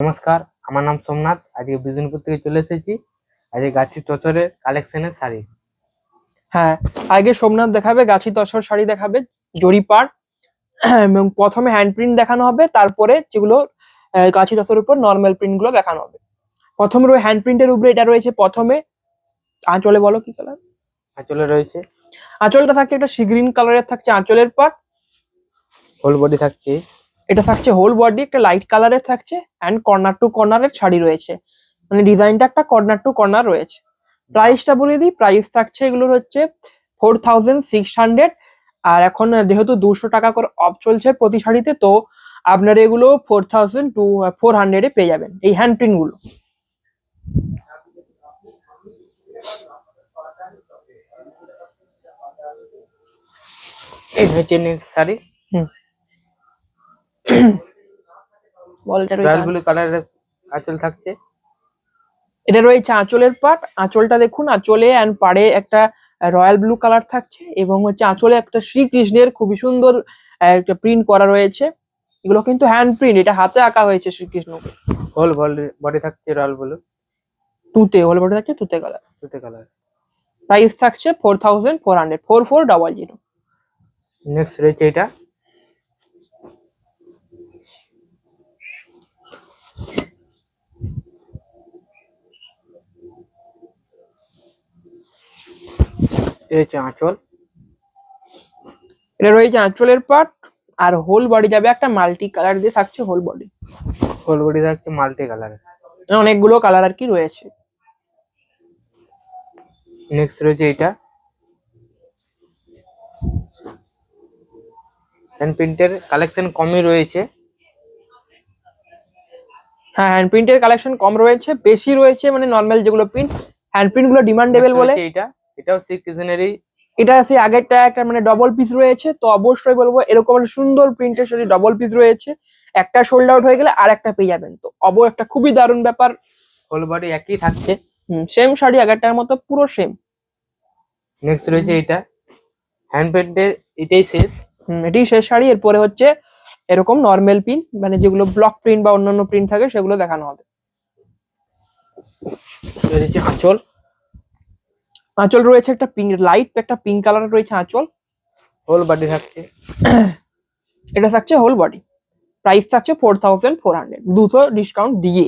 নমস্কার, আমার নাম সোমনাথ। আজকে বিজনপুর থেকে চলে এসেছি। আজকে গাছি টচরের কালেকশনের শাড়ি। হ্যাঁ, আগে সোমনাথ দেখাবে গাছি তসর শাড়ি দেখাবে জরিপার এবং প্রথমে হ্যান্ড প্রিন্ট দেখানো হবে, তারপরে যেগুলো গাছি তসরের উপর নর্মাল প্রিন্ট গুলো দেখানো হবে। প্রথমে হ্যান্ড প্রিন্টের উপরে এটা রয়েছে প্রথমে। আঁচলে বলো কি কালার? আঁচলে রয়েছে, আঁচলটা থাকছে একটা সি গ্রিন কালারের থাকছে আঁচলের পার্ট। হোল বডি থাকছে, এটা থাকছে হোল বডি একটা লাইট কালারের থাকছে অ্যান্ড কর্নার টু কর্নারের শাড়ি রয়েছে, মানে ডিজাইনটা একটা কর্নার টু কর্নার রয়েছে। প্রাইসটা বলে দিই, প্রাইস থাকছে এগুলোর হচ্ছে 4600। আর এখন যেহেতু 200 টাকা করে অফ চলছে প্রতি শাড়িতে, তো আপনারা এগুলো 4400 পেয়ে যাবেন এই হ্যান্ড প্রিন্ট গুলো। এই হচ্ছে নেক্সট শাড়ি। বলটা রয়্যাল রয়েছে, ব্লু কালারের আঁচল থাকছে। এটা রয়েছে আঁচলের পাট। আঁচলটা দেখুন, আঁচলে অ্যান্ড পাড়ে একটা রয়্যাল ব্লু কালার থাকছে এবং হচ্ছে আঁচলে একটা শ্রীকৃষ্ণের খুবই সুন্দর একটা প্রিন্ট করা রয়েছে। এগুলো কিন্তু হ্যান্ড প্রিন্ট, এটা হাতে আঁকা হয়েছে শ্রীকৃষ্ণকে। হোল বডি থাকছে রয়্যাল ব্লু, তুতে হোল বডি থাকছে তুতে কালার। তুতে কালার। প্রাইস থাকছে 4400, 4400। নেক্সট রয়েছে এটা, এই হচ্ছে আঁচল। এটা রয়েছে আঁচলের পাট আর হোল বডি যাবে একটা মাল্টি কালার দিয়ে থাকছে হোল বডি। হোল বডি থাকছে মাল্টি কালারের, অনেকগুলো কালার আর কি রয়েছে। নেক্সট রয়েছে এটা, হ্যান্ড প্রিন্টের কালেকশন কমই রয়েছে। হ্যাঁ, হ্যান্ড প্রিন্টের কালেকশন কম রয়েছে, বেশি রয়েছে মানে নর্মাল যেগুলো প্রিন্ট, হ্যান্ড প্রিন্ট গুলো ডিমান্ডেবল বলে। এটা, এটাও শ্রীকৃষ্ণেরই। এটা সেই আগেরটা একটা মানে ডবল পিস রয়েছে, তো অবশ্যই বলবো এরকম একটা সুন্দর প্রিন্টের শাড়ি ডবল পিস রয়েছে, একটা সোল্ড আউট হয়ে গেলে আর একটা পেয়ে যাবেন, তো একটা খুবই দারুণ ব্যাপার। হোল বডি একই থাকছে, সেম শাড়ি আগেরটার মতো পুরো সেম। নেক্সট রয়েছে এটা, হ্যান্ড প্রিন্টের এটাই শেষ। এটাই শেষ শাড়ি। এরপরে হচ্ছে এরকম নর্মাল প্রিন্ট, মানে যেগুলো ব্লক প্রিন্ট বা অন্যান্য প্রিন্ট থাকে সেগুলো দেখানো হবে। আঁচল, আঁচল রয়েছে একটা পিঙ্ক, লাইট একটা পিঙ্ক কালার রয়েছে আঁচল। হোল বডি থাকছে, এটা থাকছে হোল বডি। প্রাইস থাকছে 4400, 200 ডিসকাউন্ট দিয়ে।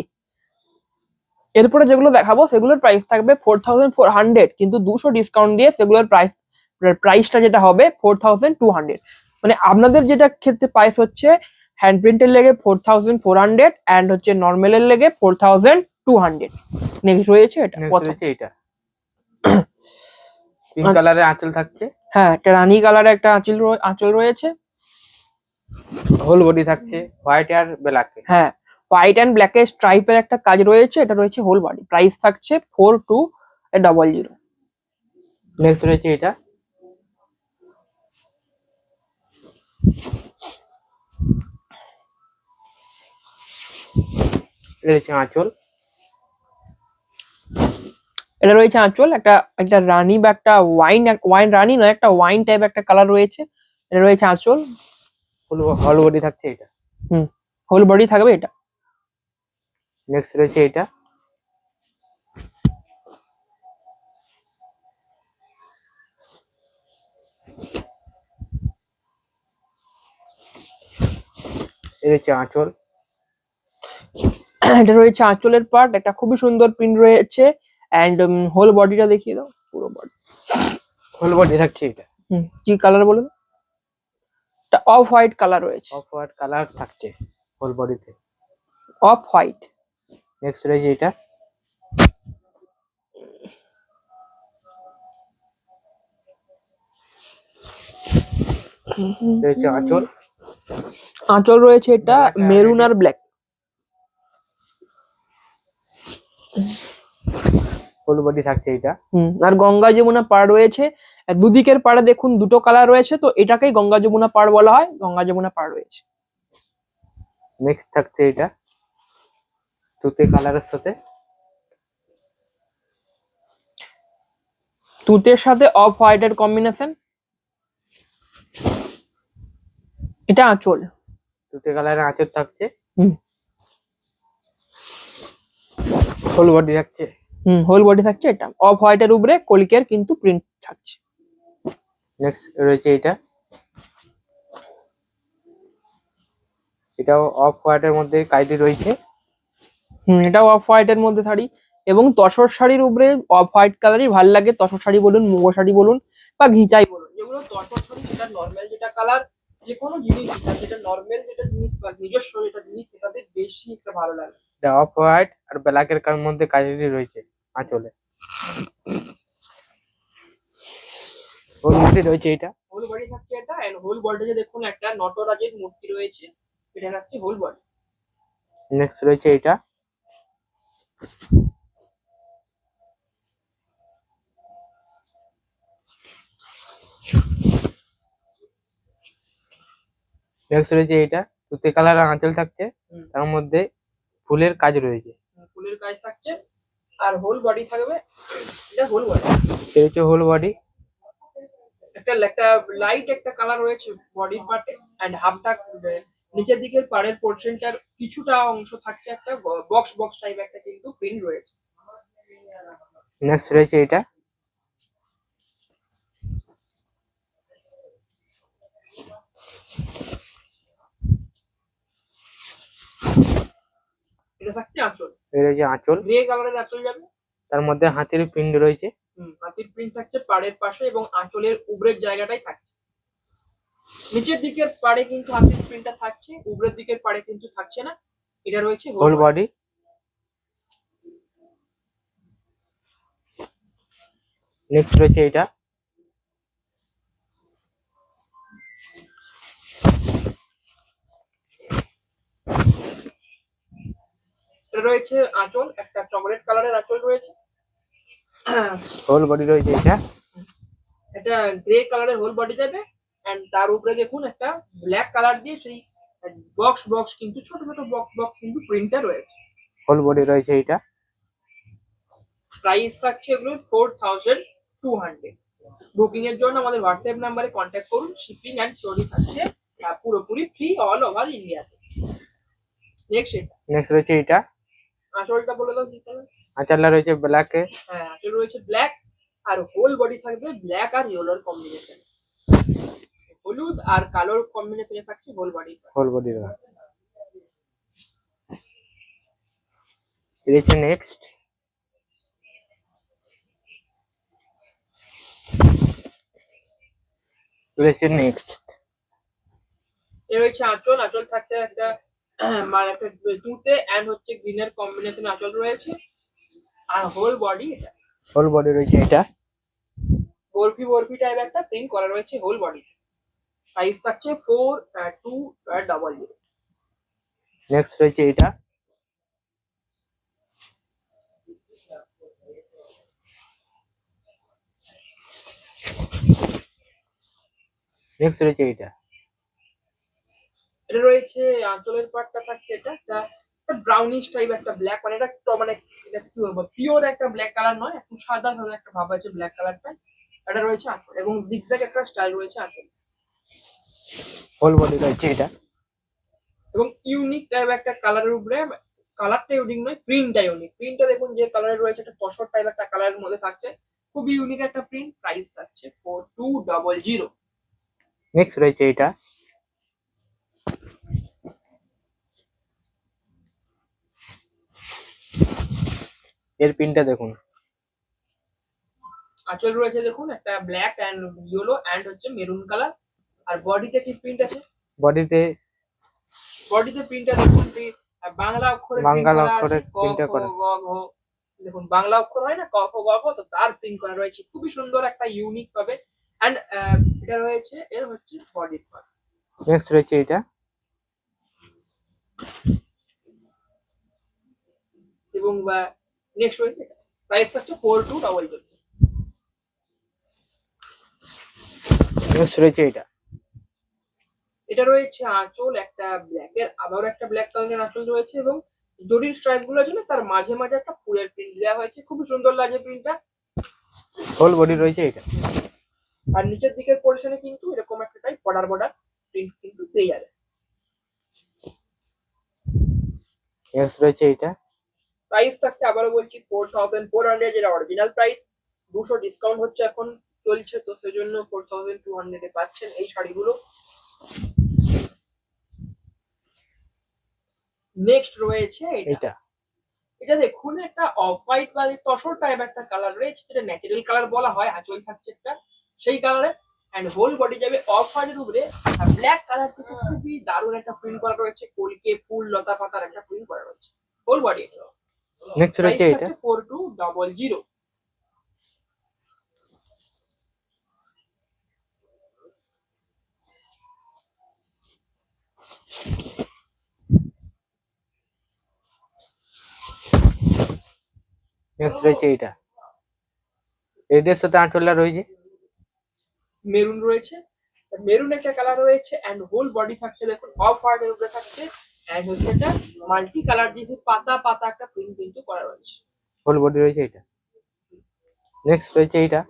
এরপরে যেগুলো দেখাবো সেগুলোর প্রাইস থাকবে 4400, কিন্তু 200 ডিসকাউন্ট দিয়ে সেগুলোর প্রাইসটা যেটা হবে 4200। মানে আপনাদের যেটা ক্ষেত্রে প্রাইস হচ্ছে হ্যান্ড প্রিন্টের লেগে 4400 অ্যান্ড হচ্ছে নর্মালের লেগে 4200। নেক্সট রয়েছে এটা, এটা পিঙ্ক কালারের আঁচল থাকছে। হ্যাঁ, একটা রানী কালারের একটা আঁচল রয়েছে। হোল বডি থাকছে হোয়াইট আর ব্ল্যাক। হ্যাঁ, হোয়াইট অ্যান্ড ব্ল্যাক এর স্ট্রাইপের একটা কাজ রয়েছে, এটা রয়েছে হোল বডি। প্রাইস থাকছে 4200। নেক্সট রয়েছে এটা, আঁচল। এটা রয়েছে আঁচল, একটা রানী বা একটা ওয়াইন রানী নয়, একটা ওয়াইন টাইপ একটা কালার রয়েছে। এটা রয়েছে আঁচল। হোল বডি থাকছে এটা, হোল বডি থাকবে এটা। নেক্সট রয়েছে এটা, আঁচল। এটা রয়েছে আঁচলের পার্ট, একটা খুবই সুন্দর প্রিন্ট রয়েছে এন্ড হোল বডিটা দেখিয়ে দাও, পুরো বডি। হোল বডি থাকছে এটা, কি কালার বলে দাও? এটা অফ হোয়াইট কালার রয়েছে, অফ হোয়াইট কালার থাকছে হোল বডিতে, অফ হোয়াইট। নেক্সট রয়েছে এটা, আঁচল। আঁচল রয়েছে এটা মেরুন আর ব্ল্যাক। হোল বডি থাকছে এটা, আর গঙ্গা যমুনা পাড় রয়েছে। দুদিকের পাড়ে দেখুন দুটো কালার রয়েছে, তো এটাকেই গঙ্গা যমুনা পাড় বলা হয়। গঙ্গা যমুনা পাড় রয়েছে। নেক্সট থাকছে এটা তুতে কালারের সাথে, তুতের সাথে অফ হোয়াইট এর কম্বিনেশন। এটা আঁচল, তুতে কালারের আঁচল থাকছে। হোল বডি থাকছে। হোল বডি থাকছে। এটা অফ হোয়াইটের উপরে কলিকের কিন্তু প্রিন্ট থাকছে। নেক্সট রয়েছে এটা, এটাও অফ হোয়াইটের মধ্যে কাজটি রয়েছে। এটাও অফ হোয়াইটের মধ্যে শাড়ি, এবং তসর শাড়ির উপরে অফ হোয়াইট কালারই ভাল লাগে। তসর শাড়ি বলুন, মুগো শাড়ি বলুন, বা ঘিচাই বলুন, যেগুলো তসর শাড়ি, যেটা নর্মাল যেটা কালার, যে কোনো জিনিস যেটা নর্মাল যেটা জিনিস বা নিজস্ব যেটা জিনিস, সেটাতে বেশি একটা ভালো লাগে। এটা অফ হোয়াইট আর ব্ল্যাকের মধ্যে কাজটি রয়েছে আঁচলে। হোল বডি রয়েছে এটা। হোল বডি থাকছে এটা, এন্ড হোল বডিতে দেখুন একটা নটরাজের মূর্তি রয়েছে, এটা থাকছে হোল বডি। নেক্সট রয়েছে এটা, নেক্সট রয়েছে এটা, তুতে কালার আঁচল থাকছে, তার মধ্যে ফুলের কাজ রয়েছে। ফুলের কাজ থাকছে, আর হোল বডি থাকবে। এটা হোল বডি। এটা হচ্ছে হোল বডি। একটা একটা লাইট একটা কালার রয়েছে বডির পার্টে, এন্ড হাফটা নিচের দিকের পাড়ের পোর্শনটার কিছুটা অংশ থাকছে একটা বক্স বক্স টাইপ একটা কিন্তু প্রিন্ট রয়েছে। নেক্সট রয়েছে এটা, এটা থাকছে আঁচল। এটা হচ্ছে আঁচল, গ্রে কালারের আঁচল যাবে, তার মধ্যে হাতির পিণ্ড রয়েছে। হাতির প্রিন্ট থাকছে পাড়ের পাশে, এবং আঁচলের উপরের জায়গাটাই থাকছে। নিচের দিকের পাড়ে কিন্তু হাতির প্রিন্টটা থাকছে, উপরের দিকের পাড়ে কিন্তু থাকছে না। এটা রয়েছে হোল বডি। নেক্সট রয়েছে এটা, এটা রয়েছে আঁচল, একটা চকলেট কালারের আঁচল রয়েছে। হোল বডি রয়েছে এটা। এটা গ্রে কালারের হোল বডি যাবে, এন্ড তার উপরে দেখুন একটা ব্ল্যাক কালার দিয়ে সেই বক্স বক্স কিন্তু ছোট ছোট বক্স বক্স কিন্তু প্রিন্টটা রয়েছে। হোল বডি রয়েছে এটা। প্রাইস থাকছে এগুলো 4200। বুকিং এর জন্য আমাদের হোয়াটসঅ্যাপ নাম্বারে কন্ট্যাক্ট করুন। শিপিং এন্ড স্টোরি থাকছে পুরোপুরি ফ্রি অল ওভার ইন্ডিয়াতে। নেক্সট এটা, নেক্সট রয়েছে এটা, আঁচলটা বলে দাও কি কালার? আঁচলটা রয়েছে ব্ল্যাকে। হ্যাঁ, আঁচল রয়েছে ব্ল্যাক, আর হোল বডি থাকবে ব্ল্যাক আর ইয়েলোর কম্বিনেশন, হলুদ আর কালোর কম্বিনেশনে থাকছে হোল বডি। হোল বডি রয়েছে। রয়েছে নেক্সট, রয়েছে নেক্সট, এর হচ্ছে আঁচল। আঁচল থাকছে একটা একটা তুতে এন্ড হচ্ছে গ্রিনের কম্বিনেশন আঁচল রয়েছে, আর হোল বডি এটা। হোল বডি রয়েছে এটা। বরফি বরফি টাইপ একটা প্রিন্ট করা রয়েছে হোল বডি। সাইজ থাকছে 4200। নেক্সট রয়েছে এটা, নেক্সট রয়েছে এটা, এটা রয়েছে আঁচলের পার্টটা থাকছে এটা একটা ব্রাউনিশ টাইপ একটা ব্ল্যাক, মানে এটা মানে এটা কি বলবো, পিওর একটা ব্ল্যাক কালার নয়, একটু সাদা সাদা একটা ভাব আছে ব্ল্যাক কালারটা। এটা রয়েছে আঁচল, এবং জিগজ্যাগ একটা স্টাইল রয়েছে আঁচল, হোল বডি রয়েছে এটা। এবং ইউনিক টাইপ একটা কালারের উপরে। কালারটা ইউনিক নয়, প্রিন্টটা ইউনিক। প্রিন্টটা দেখুন যে কালারের রয়েছে, একটা তসর টাইপ একটা কালারের মধ্যে থাকছে, খুবই ইউনিক একটা প্রিন্ট। প্রাইস থাকছে 4200। নেক্সট রয়েছে এটা, এর পিনটা দেখুন। আঁচল রয়েছে দেখুন একটা ব্ল্যাক এন্ড ইয়েলো এন্ড হচ্ছে মেরুন কালার। আর বডিতে কি প্রিন্ট আছে? বডিতে বডিতে প্রিন্টটা দেখুন বাংলা অক্ষরে বাংলা অক্ষরে প্রিন্ট করা। দেখুন বাংলা অক্ষর হয় না, ক খ গ ঘ, তো তার প্রিন্ট করা রয়েছে খুবই সুন্দর একটা ইউনিক ভাবে। এন্ড এটা রয়েছে, এর হচ্ছে বডির পার্ট। নেক্সট রয়েছে এটা, এবং নেক্সট রয়েছে প্রাইস হচ্ছে 4200। নেক্সট রয়েছে এটা, এটা রয়েছে আঁচল, একটা ব্ল্যাকের আবার একটা ব্ল্যাক কালারের আঁচল রয়েছে, এবং জরির স্ট্রাইপ গুলো আছে না, তার মাঝে মাঝে একটা ফুলের প্রিন্ট দেওয়া হয়েছে, খুবই সুন্দর লাগে প্রিন্টটা। হোল বডি রয়েছে এটা। আর নিচের দিকের পোর্শনে কিন্তু এরকম একটা টাইপ বর্ডার বর্ডার প্রিন্ট কিন্তু পেয়ে যাবে। নেক্সট রয়েছে এটা, প্রাইস থাকছে আবারও বলছি 4400, যেটা অরিজিনাল প্রাইস। 200 ডিসকাউন্ট হচ্ছে এখন চলছে, তো সেজন্য 4200 এ পাচ্ছেন এই শাড়িগুলো। নেক্সট রয়েছে এটা। এটা এটা দেখুন একটা অফ হোয়াইট বা তসর টাইপ একটা কালার রয়েছে, যেটা ন্যাচারাল কালার বলা হয়। আঁচল থাকছে একটা সেই কালারে, এন্ড হোল বডি যাবে অফ হোয়াইটের উপরে। আর ব্ল্যাক কালার থেকে খুবই দারুণ একটা প্রিন্ট করা রয়েছে, কলকে ফুল লতা পাতার একটা প্রিন্ট করা রয়েছে হোল বডি। নেক্সট প্রাইস রয়েছে এটা থাকছে 4200। নেক্সট রয়েছে এটা রেডের সাথে আঁচলটা রয়েছে। মেরুন রয়েছে, মেরুন একটা কালার রয়েছে, এন্ড হোল বডি থাকছে দেখুন অফ হোয়াইটের উপরে থাকছে, এন্ড হচ্ছে এটা মাল্টি কালার দিয়ে পাতা পাতা একটা প্রিন্ট কিন্তু করা রয়েছে। হোল বডি রয়েছে এটা। নেক্সট রয়েছে এটা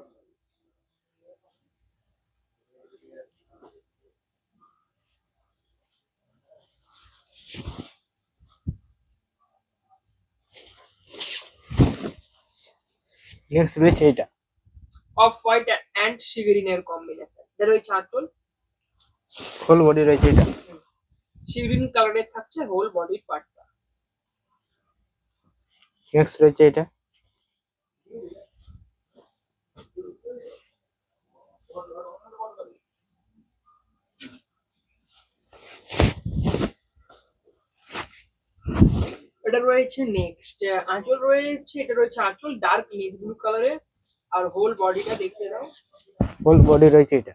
নেক্সট রয়েছে এটা off white and sea green এর কম্বিনেশন, এটা রয়েছে আঁচল। হোল বডি রয়েছে এটা। সি গ্রিন কালারের থাকছে হোল বডির পার্টটা। নেক্সট রয়েছে এটা এটা রয়েছে নেক্সট আঁচল রয়েছে, এটা রয়েছে আঁচল ডার্ক নেভি ব্লু কালারের, আর হোল বডিটা দেখিয়ে দাও। হোল বডি রয়েছে এটা।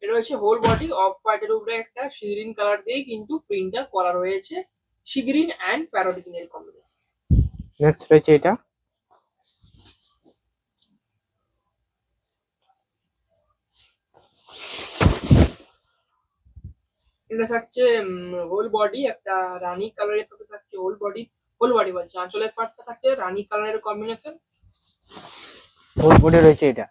এটা রয়েছে হোল বডি অফ হোয়াইটের উপরে একটা সি গ্রিন কালার দিয়ে কিন্তু প্রিন্টটা করা রয়েছে, সি গ্রিন এন্ড প্যারট গ্রিনের কম্বিনেশন। নেক্সট রয়েছে এটা এটা থাকছে হোল বডি একটা রানী কালারের সাথে থাকছে হোল বডি, হোল বডি বলছে আঁচলের পার্টটা থাকছে রানী কালারের কম্বিনেশন। হোল বডি রয়েছে এটা।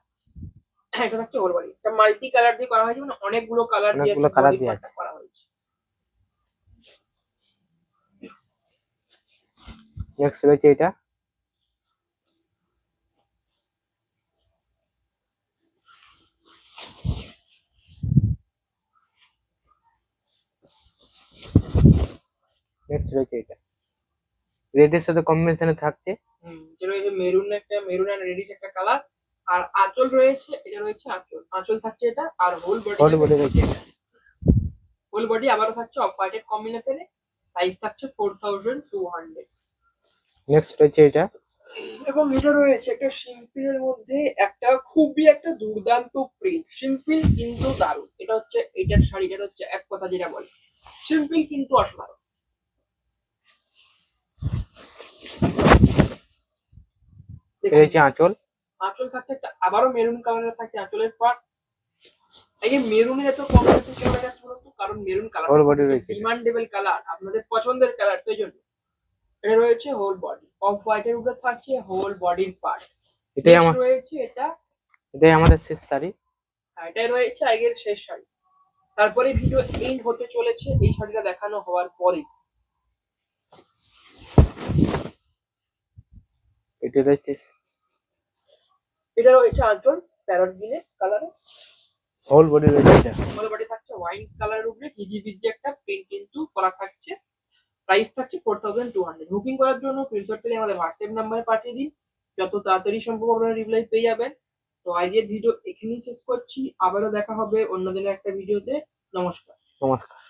এটা থাকছে হোল বডি, এটা মাল্টি কালার দিয়ে করা হয়েছে, মানে অনেকগুলো কালার দিয়ে অনেকগুলো একটা colour body দিয়ে part আছে। করা হয়েছে। নেক্সট রয়েছে এটা নেক্সট রয়েছে এটা রেডের সাথে কম্বিনেশনে থাকছে। যেটা রয়েছে মেরুন, একটা মেরুন এন্ড রেডিশ একটা কালার। আর আঁচল রয়েছে, এটা রয়েছে আঁচল, আঁচল থাকছে এটা, আর হোল বডি হোল বডি রয়েছে এটা। হোল বডি আবারও থাকছে অফ হোয়াইটের কম্বিনেশনে। প্রাইস থাকছে 4200। নেক্সট রয়েছে এটা এবং এটা রয়েছে একটা সিম্পলের মধ্যে একটা খুবই একটা দুর্দান্ত প্রিন্ট, সিম্পল কিন্তু দারুণ। এটা হচ্ছে এটার শাড়িটার হচ্ছে এক কথা যেটা বলে সিম্পল কিন্তু অসাধারণ। দেখুন, রয়েছে আঁচল। আঁচল থাকছে একটা আবারও মেরুন কালারের থাকছে আঁচলের পার্ট। এই যে মেরুনের এত কম্বিনেশন কেন দেখাচ্ছি বলতো, কারণ মেরুন কালার হোল বডি রয়েছে ডিমান্ডেবল কালার, আপনাদের পছন্দের কালার, সেই জন্য এটা রয়েছে হোল বডি অফ হোয়াইটের উপরে থাকছে হোল বডির পার্ট। এটাই আমার রয়েছে এটা, এটাই আমাদের শেষ শাড়ি। এটাই রয়েছে আগের শেষ শাড়ি। তারপরে ভিডিও এন্ড হতে চলেছে এই শাড়িটা দেখানো হওয়ার পরে। এটা রয়েছে এটা রয়েছে আঁচল প্যারট গ্রিনের কালারে, হোল বডি রয়েছে এটা। হোল বডি থাকছে ওয়াইন কালারের উপরে হিজিবিজি একটা প্রিন্ট কিন্তু করা থাকছে। প্রাইস থাকছে 4200। বুকিং করার জন্য স্ক্রিনশট করে আমাদের হোয়াটসঅ্যাপ নাম্বারে পাঠিয়ে দিন, যত তাড়াতাড়ি সম্ভব আপনারা রিপ্লাই পেয়ে যাবেন। তো আজকের ভিডিও এখানেই শেষ করছি, আবারও দেখা হবে অন্য দিনের একটা ভিডিওতে। নমস্কার। নমস্কার।